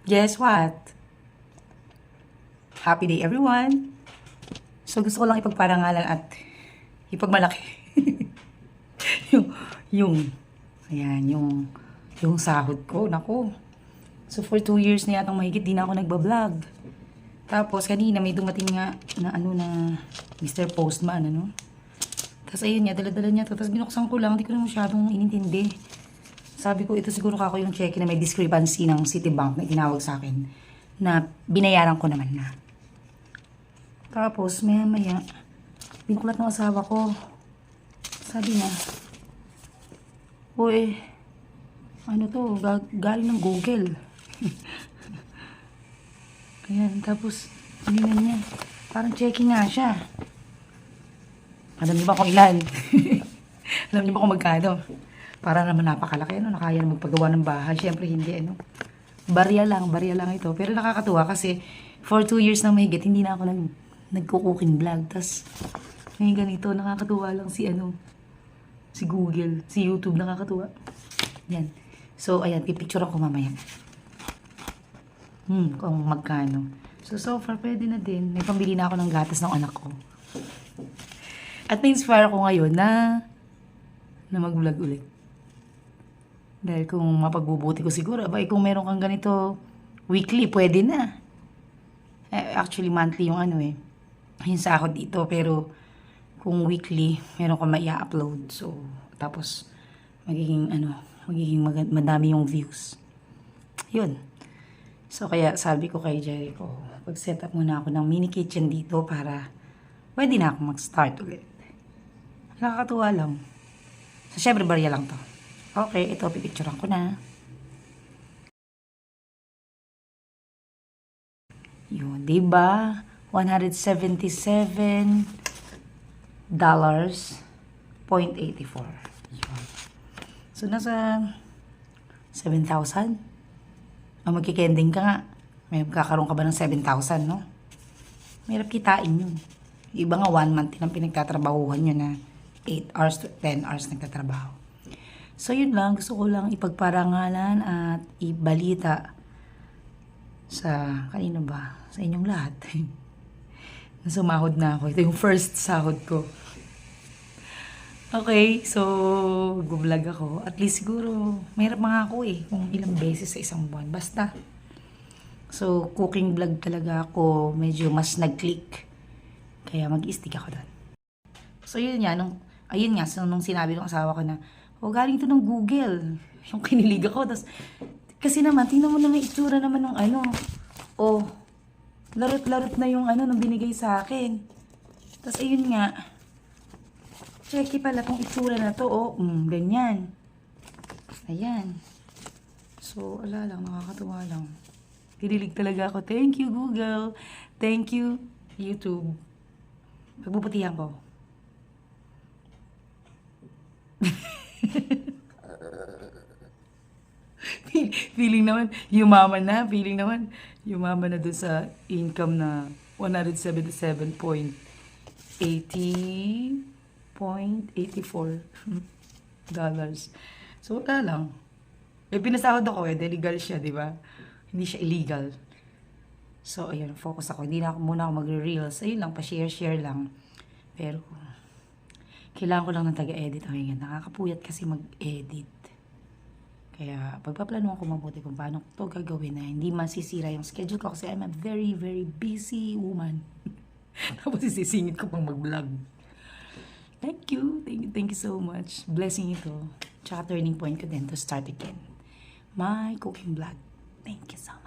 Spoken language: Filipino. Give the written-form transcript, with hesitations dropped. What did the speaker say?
Guess what? Happy day everyone! So gusto ko lang ipagparangalan at ipagmalaki. yung, ayan, yung sahod ko, nako. So for 2 years na yatang mahigit, di na ako nagbablog. Tapos kanina may dumating nga na Mr. Postman, Tapos ayun niya, dala-dala niya to. Tapos binuksan ko lang, hindi ko na masyadong inintindi. Sabi ko, ito siguro kako yung check na may discrepancy ng Citibank na tinawag sa akin na binayaran ko naman na. Tapos, maya-maya, binukulat ng asawa ko. Sabi niya, uy, ano to, galing ng Google. Ayan, tapos, tingnan niya, parang checking nga siya. Alam niyo ba kung ilan? Alam niyo ba kung magkano? Para naman napakalaki, nakaya na magpagawa ng bahay. Siyempre, hindi, barya lang ito. Pero nakakatuwa kasi, for 2 years na mahigit, hindi na ako nagko-cooking vlog. Tas may ganito, nakakatuwa lang si Google, si YouTube, nakakatuwa. Yan. So, ayan, pipicturean ko mamaya. Kung magkano. So far, pwede na din. May pambili na ako ng gatas ng anak ko. At na-inspire ako ngayon na mag-vlog ulit. Dahil kung mapagbubuti ko siguro, kung meron kang ganito weekly, pwede na. Actually, monthly yung yung sahod dito, pero kung weekly, meron kang ma-upload. So, tapos, magiging madami yung views. Yun. So, kaya sabi ko kay Jericho, pag-set up muna ako ng mini kitchen dito para pwede na ako mag-start ulit. Nakakatuwa lang. So, syempre, barya lang to. Okay, ito, pipicturean ko na. Yun, diba? $177.84. So, nasa 7,000. Magkikending ka nga. May kakaroon ka ba ng 7,000, no? Mahirap kitain yun. Iba nga 1 month din ang pinagtatrabahuhan yun na 8 hours to 10 hours nagtatrabaho. So, yun lang. Gusto ko lang ipagparangalan at ibalita sa, kanino ba? Sa inyong lahat. Sumahod na ako. Ito yung first sahod ko. Okay, so, gublog ako. At least siguro, mahirap mga ako kung ilang beses sa isang buwan. Basta. So, cooking vlog talaga ako. Medyo mas nag-click. Kaya mag-stick ako doon. So, yun nga. Ayun nga, so, nung sinabi ng asawa ko na, galing to ng Google. Yung kinilig ako. Kasi naman, tingnan mo naman itsura naman ng larot-larot na yung nang binigay sa akin. Tapos, ayun nga. Checky pala tong itsura na to. Ganyan. Ayan. So, ala lang. Nakakatuwa lang. Kinilig talaga ako. Thank you, Google. Thank you, YouTube. Pagbubutihan ko. Feeling naman, yumaman na. Feeling naman, yumaman na dun sa income na $177.84. So, wala lang. Pinasahod ako legal siya, di ba? Hindi siya illegal. So, ayun, focus ako. Hindi na ako muna magre-reels. Ayun lang, pa-share lang. Pero, kailangan ko lang ng taga-edit. Nakakapuyat kasi mag-edit. Kaya, pagpaplanuhan ko mabuti kung paano ito gagawin na hindi masisira yung schedule ko kasi I'm a very, very busy woman. Tapos isisingit ko pang mag-vlog. Thank you so much. Blessing ito. Tsaka turning point ko din to start again my cooking vlog. Thank you so much.